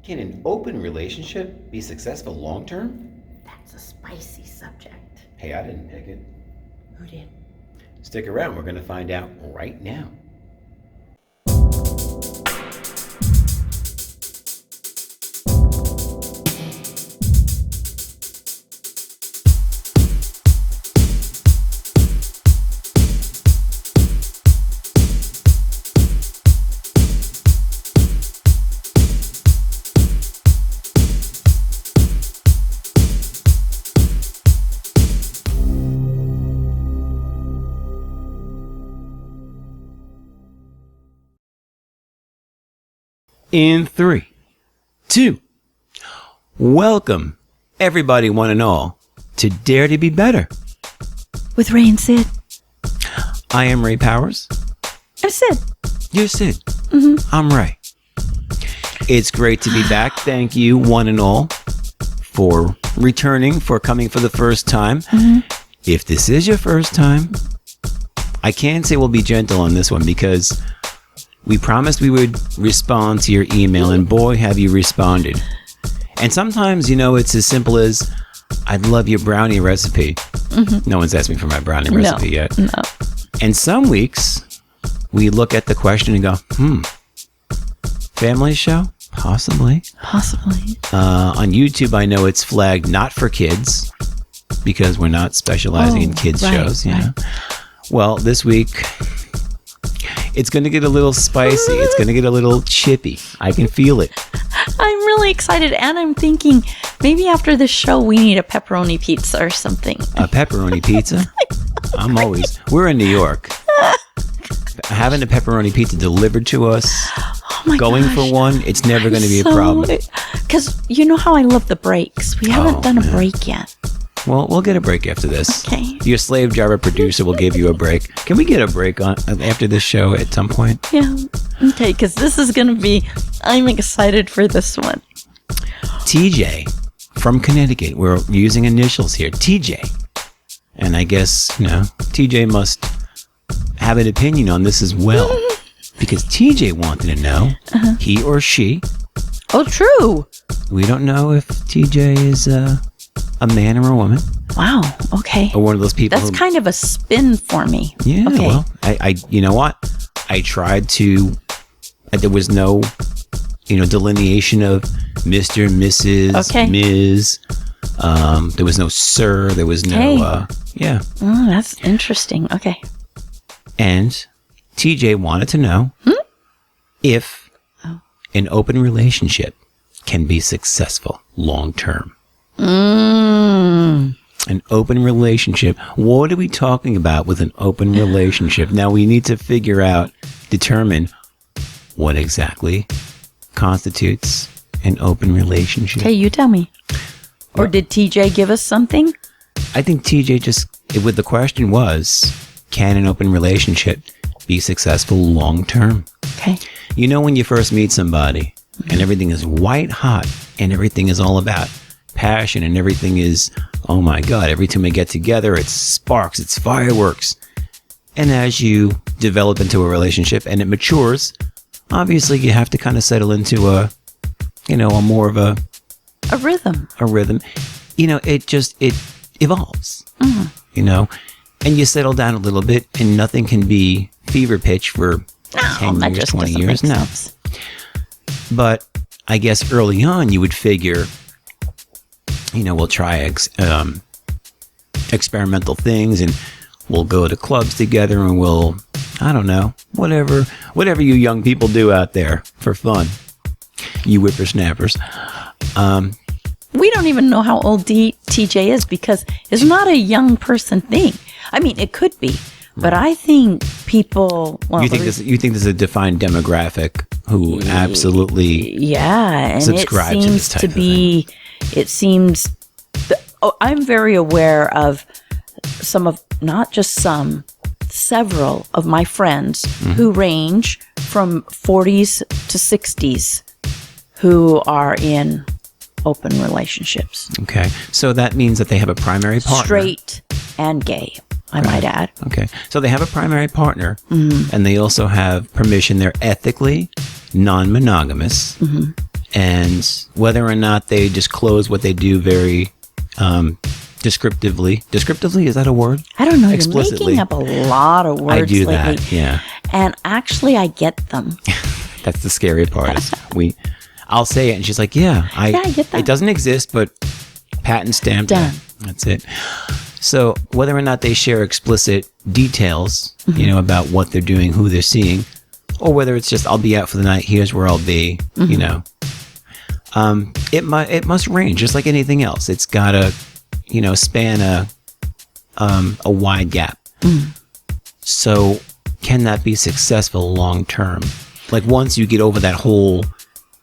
Can an open relationship be successful long term? That's a spicy subject. Hey, I didn't pick it. Who did? Stick around, we're going to find out right now. In 3, 2, welcome everybody, one and all, to Dare to Be Better. With Ray and Sid. I am Ray Powers. I'm Sid. You're Sid. I'm Ray. It's great to be back. Thank you, one and all, for returning, for coming for the first time. If this is your first time, I can say we'll be gentle on this one because we promised we would respond to your email, and boy, have you responded. And sometimes, it's as simple as, I'd love your brownie recipe. No one's asked me for my brownie recipe yet. No. And some weeks, we look at the question and go, family show? Possibly. On YouTube, I know it's flagged not for kids, because we're not specializing in kids shows. Right. Well, this week, it's going to get a little spicy. It's going to get a little chippy. I can feel it. I'm really excited, and I'm thinking maybe after this show we need a pepperoni pizza or something. A pepperoni pizza? We're in New York. Having a pepperoni pizza delivered to us, going for one, it's never going to be a problem. Because you know how I love the breaks. We haven't done a break yet. Well, we'll get a break after this. Okay. Your slave driver producer will give you a break. Can we get a break after this show at some point? Yeah. Okay, because this is going to be, I'm excited for this one. TJ from Connecticut. We're using initials here. TJ. And I guess, TJ must have an opinion on this as well. Because TJ wanted to know, he or she. Oh, true. We don't know if TJ is a man or a woman. Wow. Okay. Or one of those people. That's kind of a spin for me. Yeah. Okay. Well, I you know what? I tried to. There was no, delineation of Mr., Mrs., Ms. There was no sir. There was no. Yeah. Oh, that's interesting. Okay. And TJ wanted to know if an open relationship can be successful long term. An open relationship. What are we talking about with an open relationship? Now we need to determine what exactly constitutes an open relationship. Okay, you tell me. Or did TJ give us something? I think TJ the question was, can an open relationship be successful long term? Okay. When you first meet somebody and everything is white hot and everything is all about passion and everything is, oh my God, every time we get together, it's sparks, it's fireworks. And as you develop into a relationship and it matures, obviously you have to kind of settle into a more of a rhythm. It evolves, and you settle down a little bit and nothing can be fever pitch for 10 years, 20 years. No. But I guess early on you would figure, we'll try experimental things and we'll go to clubs together and we'll, I don't know, whatever you young people do out there for fun, you whippersnappers. We don't even know how old TJ is because it's not a young person thing. I mean, it could be, but I think people. Well, you think there's a defined demographic who absolutely and subscribe it seems to this type to be. Of thing. It seems. I'm very aware of several of my friends who range from 40s to 60s who are in open relationships. Okay. So that means that they have a primary partner. Straight and gay, I might add. Okay. So they have a primary partner, and they also have permission. They're ethically non-monogamous, and whether or not they disclose what they do very descriptively. Descriptively, is that a word? I don't know. Explicitly. You're making up a lot of words I do lately. that, yeah. And actually, I get them. That's the scary part. Is I'll say it, and she's like, "Yeah, I get that. It doesn't exist, but patent stamped. Done. That's it." So whether or not they share explicit details, about what they're doing, who they're seeing, or whether it's just I'll be out for the night. Here's where I'll be. It must range, just like anything else. It's gotta, span a wide gap. So can that be successful long term? Like once you get over that whole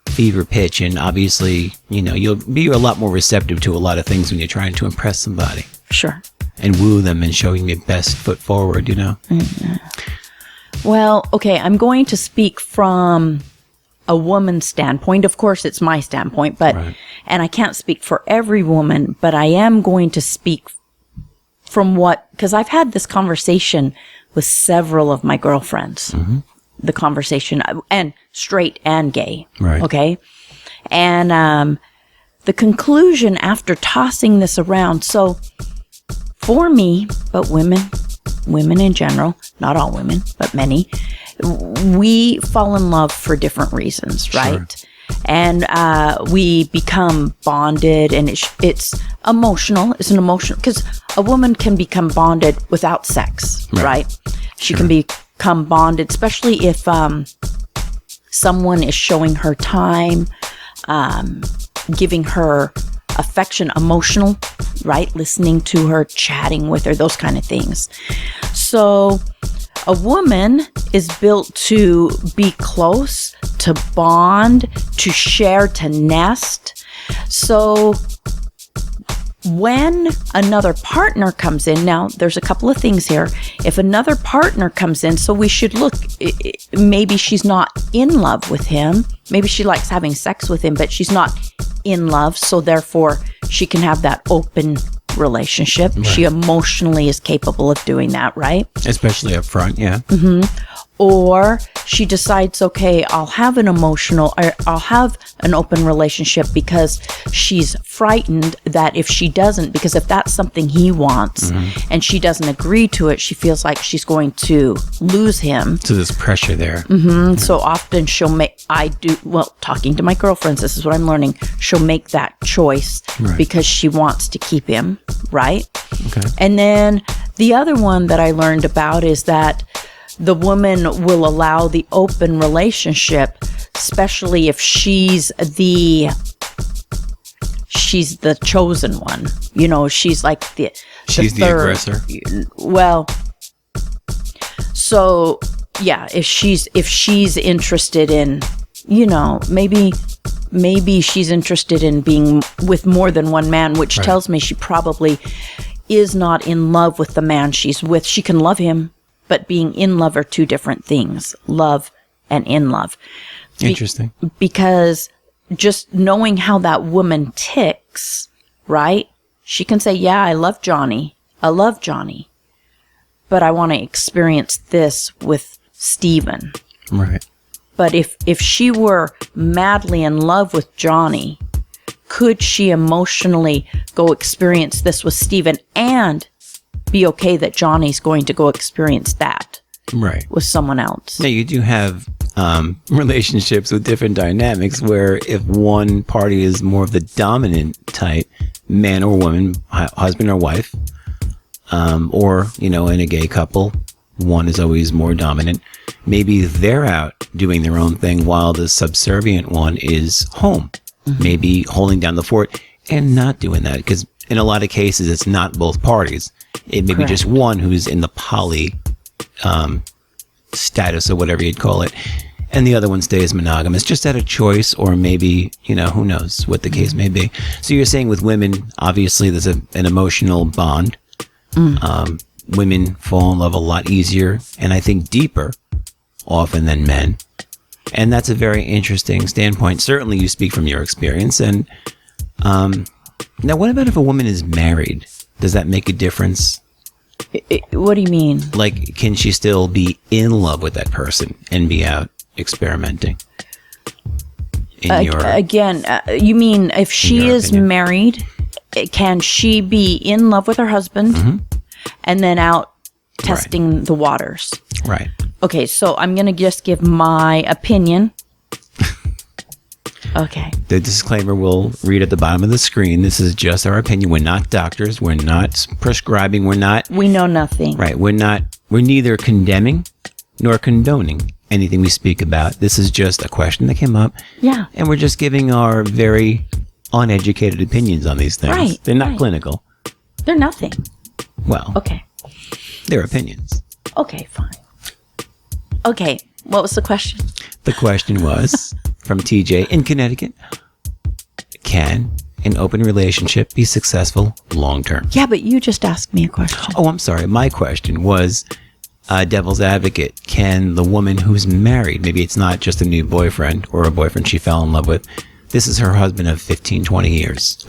fever pitch, and obviously, you'll be a lot more receptive to a lot of things when you're trying to impress somebody. Sure. And woo them and showing your best foot forward, Well, okay, I'm going to speak from a woman's standpoint. Of course, it's my standpoint, but, Right. and I can't speak for every woman, but I am going to speak from because I've had this conversation with several of my girlfriends. The conversation, and straight and gay. Right. Okay. And, the conclusion after tossing this around. So for me, but women in general, not all women, but many, we fall in love for different reasons, right? Sure. And we become bonded, and it's emotional. It's an emotional, because a woman can become bonded without sex, right? She can become bonded, especially if someone is showing her time, giving her affection, emotional, right? Listening to her, chatting with her, those kind of things. So a woman is built to be close, to bond, to share, to nest. So when another partner comes in, now there's a couple of things here. If another partner comes in, so we should look, maybe she's not in love with him. Maybe she likes having sex with him, but she's not in love. So therefore she can have that open relationship. Right. She emotionally is capable of doing that, right? Especially up front, yeah. Or she decides, okay, I'll have an open relationship because she's frightened that if she doesn't, because if that's something he wants and she doesn't agree to it, she feels like she's going to lose him. So there's pressure there. So often talking to my girlfriends, this is what I'm learning. She'll make that choice because she wants to keep him, right? Okay. And then the other one that I learned about is that the woman will allow the open relationship, especially if she's the chosen one. She's like she's the aggressor. Well, so yeah, if she's interested in, maybe she's interested in being with more than one man, which tells me she probably is not in love with the man she's with. She can love him, but being in love are two different things. Love and in love. Interesting. Because just knowing how that woman ticks, right? She can say, yeah, I love Johnny, but I want to experience this with Steven. Right. But if she were madly in love with Johnny, could she emotionally go experience this with Steven and be okay that Johnny's going to go experience that with someone else? Yeah, you do have relationships with different dynamics where if one party is more of the dominant type, man or woman, husband or wife, or, in a gay couple, one is always more dominant. Maybe they're out doing their own thing while the subservient one is home, maybe holding down the fort and not doing that. Because in a lot of cases, it's not both parties. It may be just one who's in the poly status or whatever you'd call it, and the other one stays monogamous, just out of choice, or maybe, who knows what the case may be. So you're saying with women, obviously there's an emotional bond. Women fall in love a lot easier, and I think deeper often than men. And that's a very interesting standpoint. Certainly you speak from your experience. And now what about if a woman is married? Does that make a difference? What do you mean? Like, can she still be in love with that person and be out experimenting? in your Again, you mean if she is opinion. married, can she be in love with her husband and then out testing the waters? right? Okay, so I'm going to just give my opinion. Okay. The disclaimer we'll read at the bottom of the screen. This is just our opinion. We're not doctors. We're not prescribing. We're not We know nothing. right. We're neither condemning nor condoning anything we speak about. This is just a question that came up. Yeah. And we're just giving our very uneducated opinions on these things. Right, They're not right. clinical. They're nothing. Well, Okay. they're opinions. Okay, fine. Okay, what was the question? The question was from TJ in Connecticut. Can an open relationship be successful long term? Yeah, but you just asked me a question. Oh, I'm sorry. My question was devil's advocate. Can the woman who's married, maybe it's not just a new boyfriend or a boyfriend she fell in love with, this is her husband of 15, 20 years.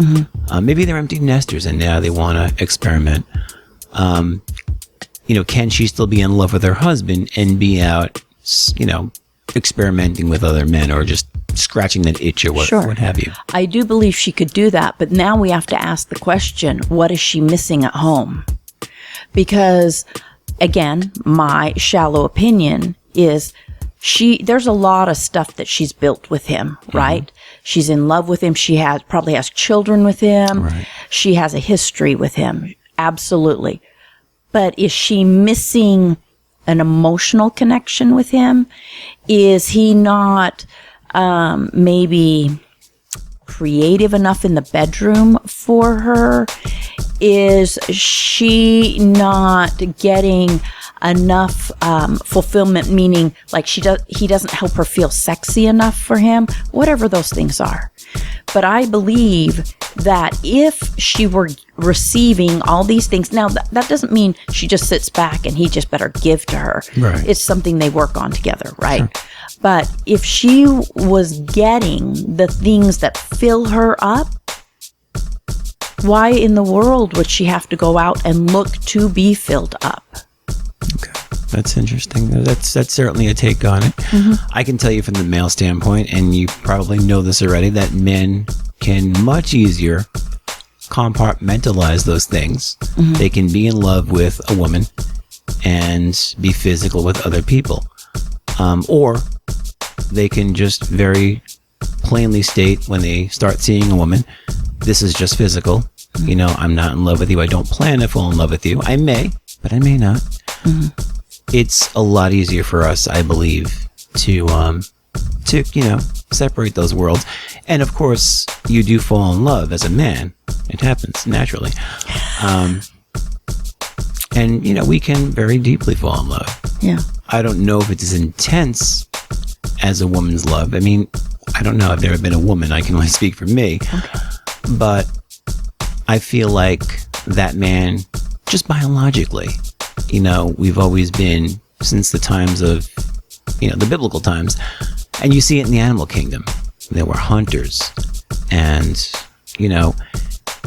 Maybe they're empty nesters and now they want to experiment. Can she still be in love with her husband and be out, experimenting with other men or just scratching that itch or what have you? I do believe she could do that, but now we have to ask the question, what is she missing at home? Because, again, my shallow opinion is there's a lot of stuff that she's built with him, right? She's in love with him. She probably has children with him. Right. She has a history with him. Absolutely. But is she missing an emotional connection with him? Is he not maybe creative enough in the bedroom for her? Is she not getting enough fulfillment, meaning like he doesn't help her feel sexy enough for him? Whatever those things are. But I believe that if she were receiving all these things, now that doesn't mean she just sits back and he just better give to her. Right. It's something they work on together, right? Sure. But if she was getting the things that fill her up, why in the world would she have to go out and look to be filled up? Okay. That's interesting. That's certainly a take on it. I can tell you from the male standpoint, and you probably know this already, that men can much easier compartmentalize those things. They can be in love with a woman and be physical with other people. Or they can just very plainly state when they start seeing a woman, this is just physical. I'm not in love with you. I don't plan to fall in love with you. I may, but I may not. It's a lot easier for us, I believe, to separate those worlds. And of course, you do fall in love as a man. It happens naturally. And we can very deeply fall in love. Yeah. I don't know if it's as intense as a woman's love. I mean, I don't know. I've never been a woman. I can only speak for me. Okay. But I feel like that man, just biologically, we've always been, since the times of, the biblical times, and you see it in the animal kingdom. There were hunters and,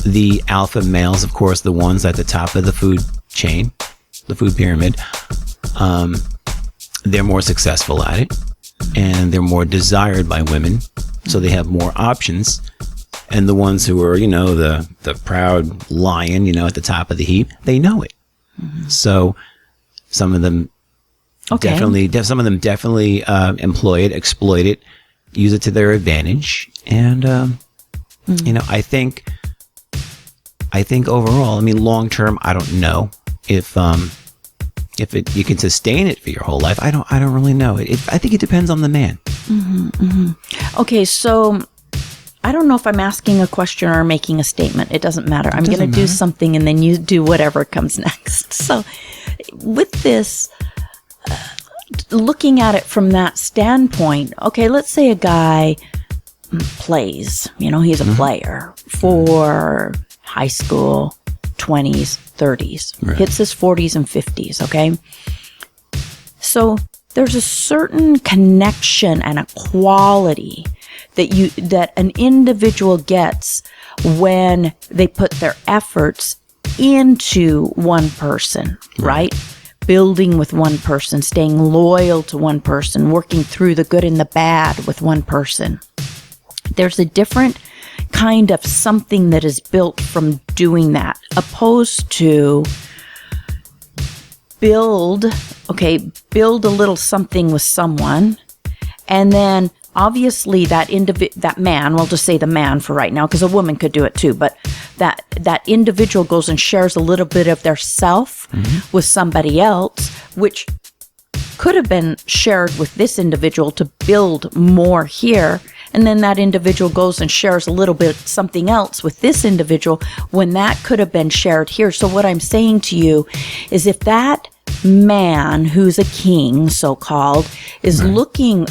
the alpha males, of course, the ones at the top of the food chain, the food pyramid, they're more successful at it and they're more desired by women. So they have more options. And the ones who are, the proud lion, at the top of the heap, they know it. So some of them definitely employ it, exploit it, use it to their advantage. And, I think overall, long term, I don't know if you can sustain it for your whole life. I don't really know. I think it depends on the man. Okay. So I don't know if I'm asking a question or making a statement. It doesn't matter. I'm going to do something and then you do whatever comes next. So with this, looking at it from that standpoint, okay, let's say a guy plays, he's a player for high school, 20s, 30s, Right. hits his 40s and 50s, okay? So there's a certain connection and a quality that an individual gets when they put their efforts into one person, right? Building with one person, staying loyal to one person, working through the good and the bad with one person. There's a different kind of something that is built from doing that, opposed to build a little something with someone, and then obviously that man, we'll just say the man for right now, because a woman could do it too, but that individual goes and shares a little bit of their self with somebody else, which could have been shared with this individual to build more here. And then that individual goes and shares a little bit something else with this individual when that could have been shared here. So what I'm saying to you is, if that man who's a king, so-called, is looking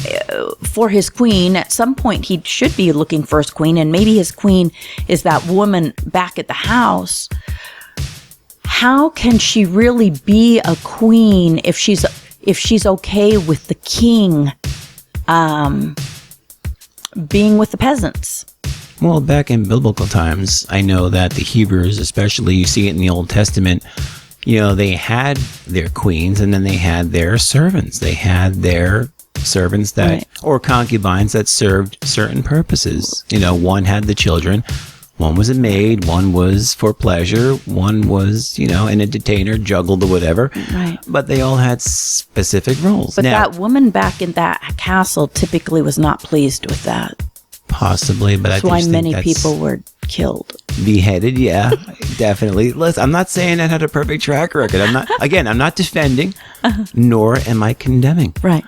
for his queen, at some point he should be looking for his queen, and maybe his queen is that woman back at the house. How can she really be a queen if she's okay with the king being with the peasants? Well, back in biblical times, I know that the Hebrews, especially, you see it in the Old Testament, they had their queens, and then they had their servants. They had their servants or concubines that served certain purposes. One had the children, one was a maid, one was for pleasure, one was, an entertainer, juggled or whatever. Right. But they all had specific roles. But now, that woman back in that castle typically was not pleased with that. Possibly, but that's why many people were killed. Beheaded, yeah, definitely. Listen, I'm not saying that had a perfect track record. I'm not defending, nor am I condemning. Right.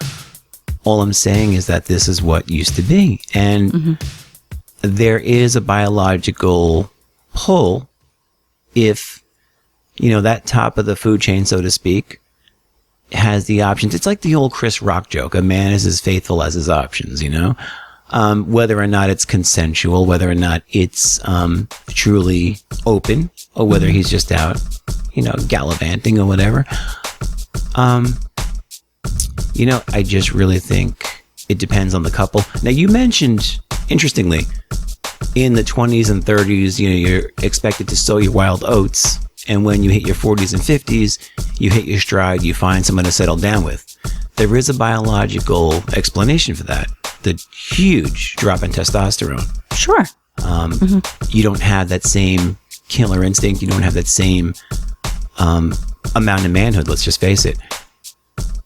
All I'm saying is that this is what used to be. And there is a biological pull if, that top of the food chain, so to speak, has the options. It's like the old Chris Rock joke. A man is as faithful as his options, whether or not it's consensual, whether or not it's truly open, or whether he's just out, gallivanting or whatever. I just really think it depends on the couple. Now, you mentioned, interestingly, in the 20s and 30s, you're expected to sow your wild oats. And when you hit your 40s and 50s, you hit your stride, you find someone to settle down with. There is a biological explanation for that. The huge drop in testosterone. Sure. You don't have that same killer instinct. You don't have that same amount of manhood. Let's just face it.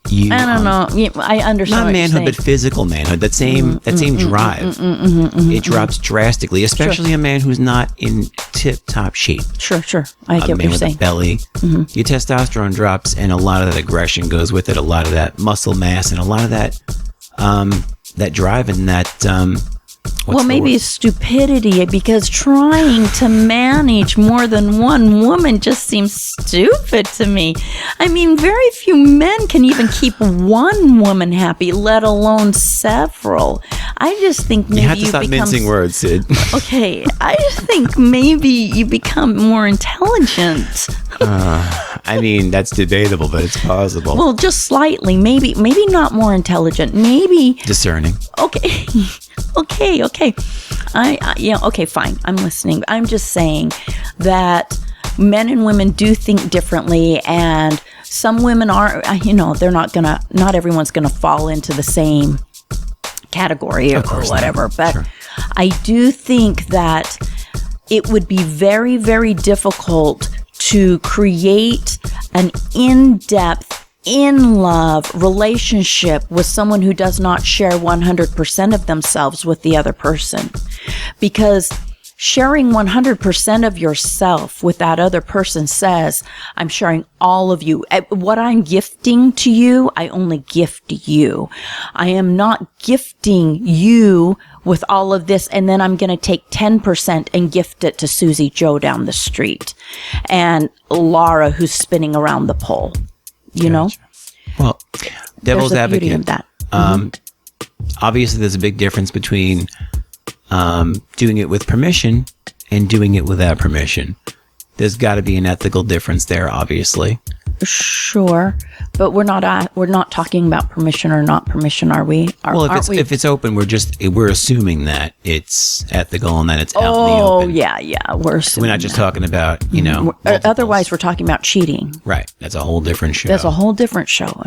I don't know. I understand. Not manhood, but physical manhood. That same drive. It drops drastically, especially a man who's not in tip-top shape. Sure. I get what you're saying. A belly. Your testosterone drops, and a lot of that aggression goes with it. A lot of that muscle mass, and a lot of that that drive and that. Maybe it's stupidity, because trying to manage more than one woman just seems stupid to me. I mean, very few men can even keep one woman happy, let alone several. I just think maybe you have to stop mincing words, Sid. Okay, I just think maybe you become more intelligent. That's debatable, but it's possible. Well, just slightly. Maybe not more intelligent. Maybe discerning. Okay. Okay, fine. I'm listening. I'm just saying that men and women do think differently, and some women are, not everyone's gonna fall into the same category or whatever. But sure. I do think that it would be very, very difficult to create an in-depth, in-love relationship with someone who does not share 100% of themselves with the other person. Because sharing 100% of yourself with that other person says, I'm sharing all of you. What I'm gifting to you, I only gift you. I am not gifting you with all of this, and then I'm going to take 10% and gift it to Susie Joe down the street and Laura who's spinning around the pole. You know? Well, devil's advocate. Of that. Obviously, there's a big difference between doing it with permission and doing it without permission. There's got to be an ethical difference there, obviously. Sure, but we're not talking about permission or not permission, are we? If it's open, we're assuming that it's ethical and that it's out in the open. We're assuming. We're not just talking about otherwise, we're talking about cheating. Right, that's a whole different show. That's a whole different show.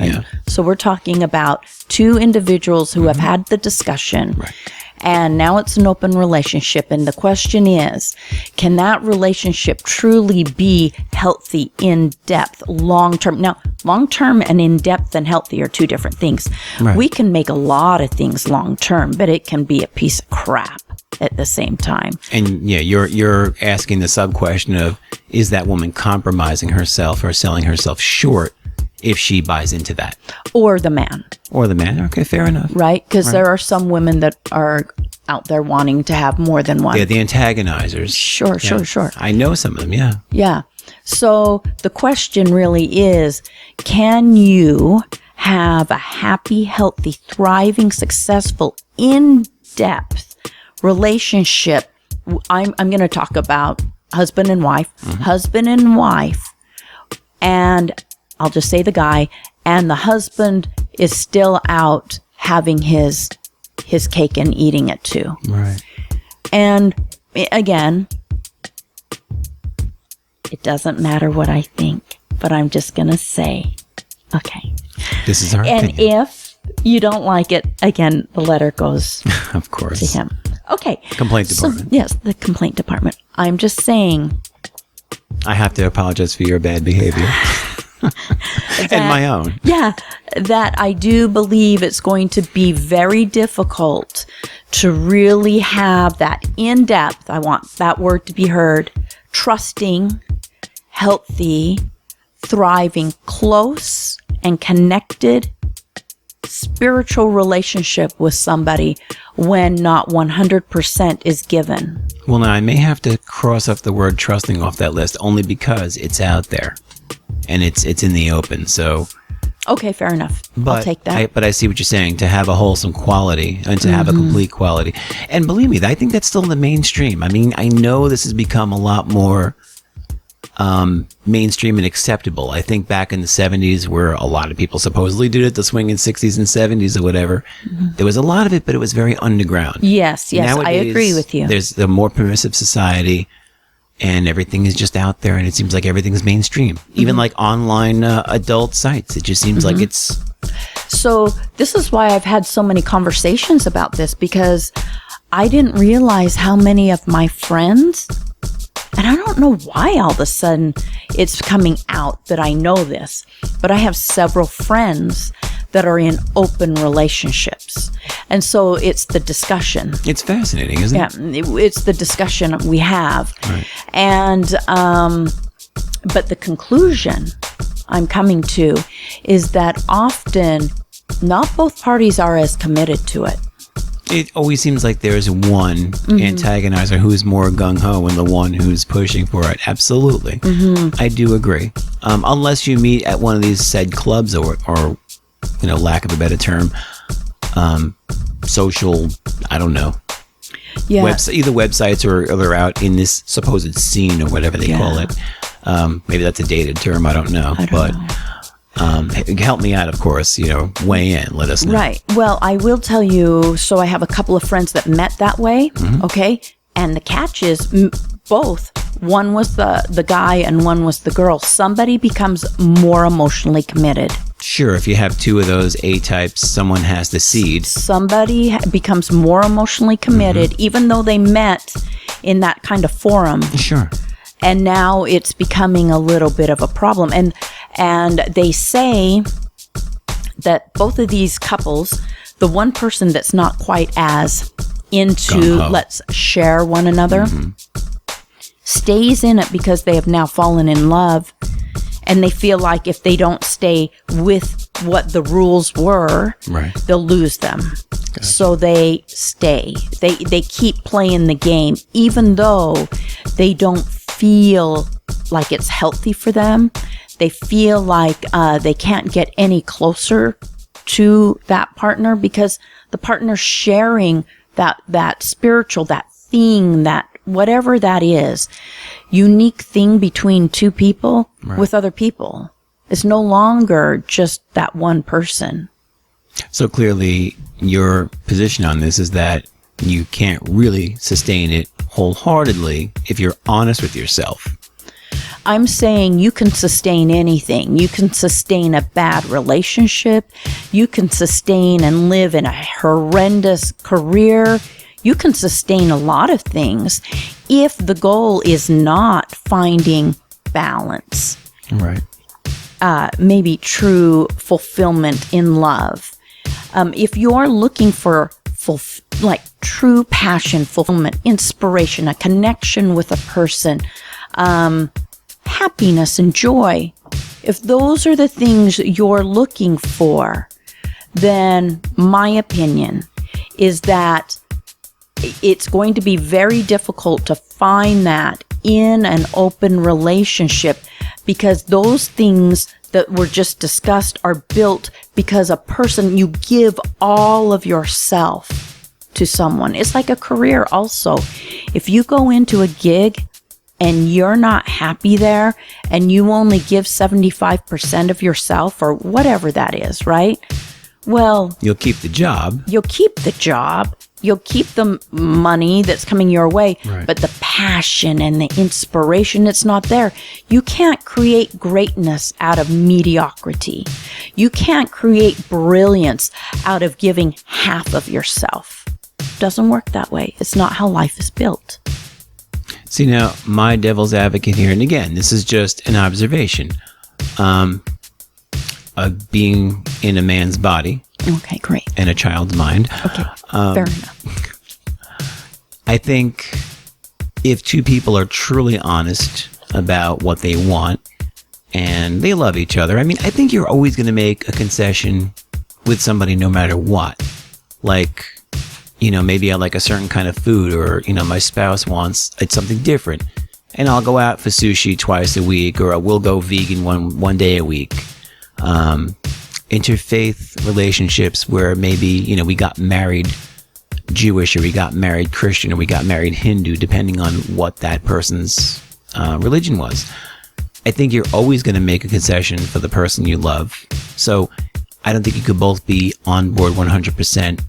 So we're talking about two individuals who have had the discussion, right, And now it's an open relationship. And the question is, can that relationship truly be healthy, in depth, long term? Now, long term and in depth and healthy are two different things. Right. We can make a lot of things long term, but it can be a piece of crap at the same time. And yeah, you're asking the sub question of, is that woman compromising herself or selling herself short if she buys into that? Or the man. Or the man. Okay, fair enough. Right? Because there are some women that are out there wanting to have more than one. Yeah, the antagonizers. Sure. I know some of them, yeah. Yeah. So the question really is, can you have a happy, healthy, thriving, successful, in-depth relationship? I'm going to talk about husband and wife, and I'll just say the guy, and the husband is still out having his cake and eating it too. Right. And again, it doesn't matter what I think, but I'm just going to say, okay. This is our And opinion. if you don't like it, again, the letter goes Of course. to him. Okay. Complaint department. So, yes, the complaint department. I'm just saying. I have to apologize for your bad behavior. And my own. Yeah, that I do believe it's going to be very difficult to really have that in-depth, I want that word to be heard, trusting, healthy, thriving, close and connected spiritual relationship with somebody when not 100% is given. Well, now I may have to cross off the word trusting off that list only because it's out there and it's in the open. So, Okay, fair enough. but I'll take that. but I see what you're saying, to have a wholesome quality and to have a complete quality. And believe me, I think that's still in the mainstream. I mean, I know this has become a lot more mainstream and acceptable. I think back in the 70s, where a lot of people supposedly did it, the swinging 60s and 70s or whatever, there was a lot of it, but it was very underground. Yes, I Nowadays, agree with you. There's a more permissive society, and everything is just out there, and it seems like everything's mainstream. Even like online adult sites, it just seems like it's... So this is why I've had so many conversations about this, because I didn't realize how many of my friends, and I don't know why all of a sudden it's coming out that I know this, but I have several friends that are in open relationships. And so it's the discussion. It's fascinating, isn't Yeah, it? it's the discussion we have. Right. And, but the conclusion I'm coming to is that often not both parties are as committed to it. It always seems like there's one antagonizer who's more gung-ho and the one who's pushing for it. Absolutely. I do agree. Unless you meet at one of these said clubs or lack of a better term, social, I don't know, Yeah. either websites or they're out in this supposed scene or whatever they call it. Maybe that's a dated term. I don't know. Help me out, of course, weigh in, let us know. Right. Well, I will tell you, so I have a couple of friends that met that way, okay? And the catch is both. One was the guy and one was the girl. Somebody becomes more emotionally committed. Sure, if you have two of those A-types, someone has the seed. Somebody becomes more emotionally committed, even though they met in that kind of forum. Sure. And now it's becoming a little bit of a problem. And they say that both of these couples, the one person that's not quite as into Gung-ho. let's share one another, stays in it because they have now fallen in love, and they feel like if they don't stay with what the rules were, Right. they'll lose them. So they stay. They keep playing the game, even though they don't feel like it's healthy for them. They feel like they can't get any closer to that partner because the partner's sharing that spiritual, that thing, that whatever that is, unique thing between two people with other people. It's no longer just that one person. So clearly, your position on this is that you can't really sustain it wholeheartedly if you're honest with yourself. I'm saying you can sustain anything. You can sustain a bad relationship. You can sustain and live in a horrendous career. You can sustain a lot of things if the goal is not finding balance, Right. maybe true fulfillment in love. If you're looking for true passion, fulfillment, inspiration, a connection with a person, happiness and joy, if those are the things you're looking for, then my opinion is that it's going to be very difficult to find that in an open relationship, because those things that were just discussed are built because a person, you give all of yourself to someone. It's like a career also. If you go into a gig and you're not happy there and you only give 75% of yourself or whatever that is, right? Well, You'll keep the job. you'll keep the job, you'll keep the money that's coming your way, Right. but the passion and the inspiration, it's not there. You can't create greatness out of mediocrity. You can't create brilliance out of giving half of yourself. Doesn't work that way. It's not how life is built. See, now, my devil's advocate here, and again, this is just an observation, of being in a man's body Okay, great. and a child's mind. Okay, fair enough. I think if two people are truly honest about what they want and they love each other, I mean, I think you're always going to make a concession with somebody no matter what. Like, maybe I like a certain kind of food, or, my spouse wants something different, and I'll go out for sushi twice a week, or I will go vegan one day a week. Interfaith relationships where maybe, we got married Jewish, or we got married Christian, or we got married Hindu, depending on what that person's religion was. I think you're always going to make a concession for the person you love. So I don't think you could both be on board 100%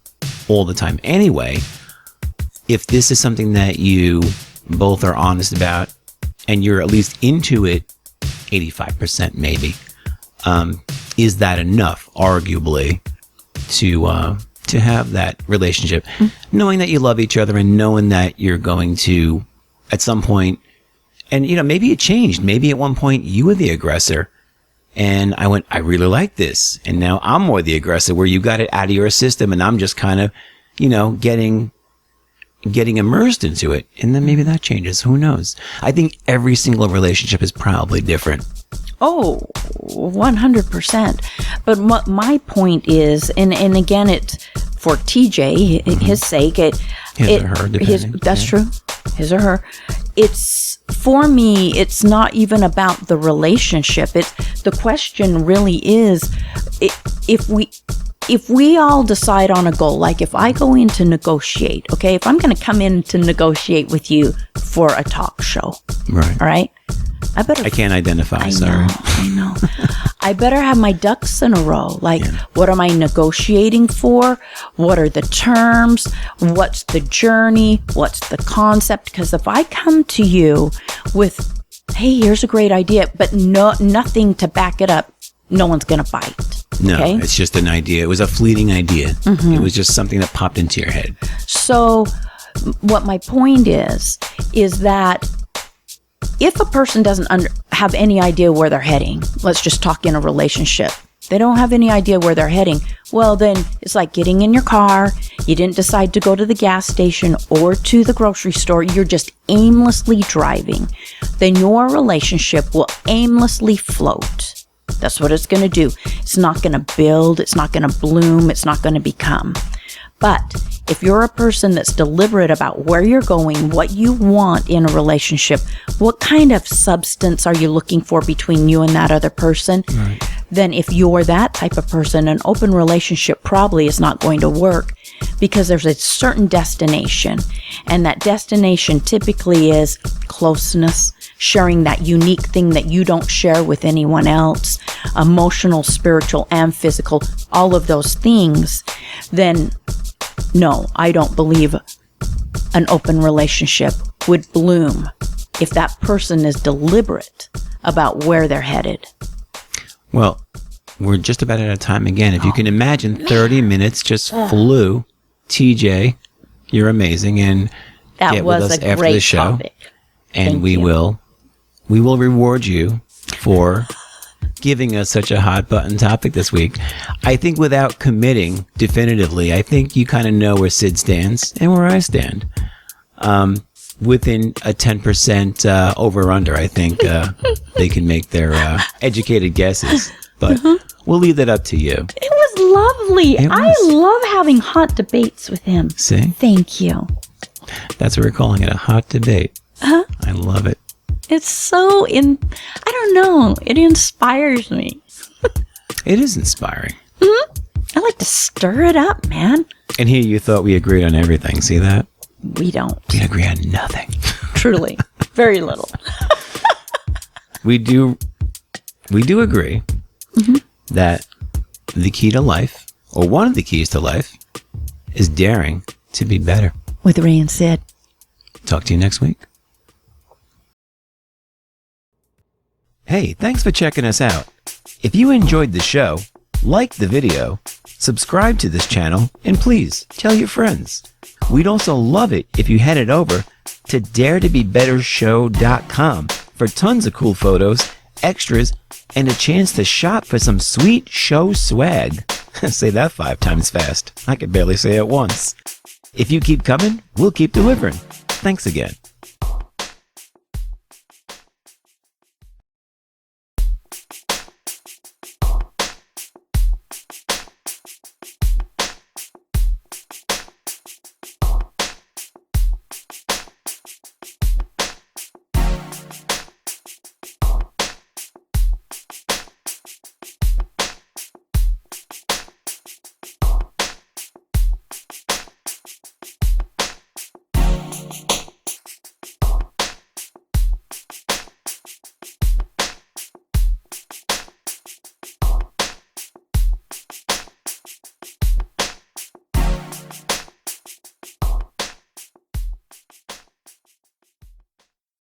all the time. Anyway, if this is something that you both are honest about and you're at least into it 85% maybe, is that enough, arguably, to have that relationship, knowing that you love each other and knowing that you're going to, at some point, and maybe it changed. Maybe at one point you were the aggressor, and I really like this, and now I'm more the aggressor, where you got it out of your system, and I'm just kind of, getting immersed into it, and then maybe that changes. Who knows? I think every single relationship is probably different. Oh, 100%. But what my point is, and again, it's for TJ, his sake, His or her, depending. that's true. His or her. It's, for me, it's not even about the relationship. The question really is, if we all decide on a goal, like if I go in to negotiate, okay, if I'm going to come in to negotiate with you for a talk show, Right. all right, I can't identify, I sorry. know. I better have my ducks in a row. Like, what am I negotiating for? What are the terms? What's the journey? What's the concept? Because if I come to you with, hey, here's a great idea, but nothing to back it up, no one's going to bite. No, Okay? it's just an idea. It was a fleeting idea. It was just something that popped into your head. So what my point is that if a person doesn't have any idea where they're heading, let's just talk in a relationship, they don't have any idea where they're heading, well, then it's like getting in your car. You didn't decide to go to the gas station or to the grocery store. You're just aimlessly driving. Then your relationship will aimlessly float. That's what it's going to do. It's not going to build. It's not going to bloom. It's not going to become. But if you're a person that's deliberate about where you're going, what you want in a relationship, what kind of substance are you looking for between you and that other person, then if you're that type of person, an open relationship probably is not going to work, because there's a certain destination. And that destination typically is closeness, sharing that unique thing that you don't share with anyone else, emotional, spiritual, and physical, all of those things. Then no, I don't believe an open relationship would bloom if that person is deliberate about where they're headed. Well, we're just about out of time again. If you can imagine, 30 minutes just flew. TJ, You're amazing, and That get with was us a after great the show, topic. and Thank we you. will reward you for giving us such a hot button topic this week. I think without committing definitively, I think you kind of know where Sid stands and where I stand. Within a 10% over or under, I think they can make their educated guesses. But we'll leave that up to you. It was lovely. It I was. love having hot debates with him. See? Thank you. That's what we're calling it, a hot debate. I love it. It's so I don't know. It inspires me. It is inspiring. I like to stir it up, man. And here you thought we agreed on everything. See that? We don't. We agree on nothing. Truly. Very little. We do agree that the key to life, or one of the keys to life, is daring to be better. With Ray and Sid. Talk to you next week. Hey, thanks for checking us out. If you enjoyed the show, like the video, subscribe to this channel, and please tell your friends. We'd also love it if you headed over to daretobebettershow.com for tons of cool photos, extras, and a chance to shop for some sweet show swag. Say that 5 times fast. I could barely say it once. If you keep coming, we'll keep delivering. Thanks again.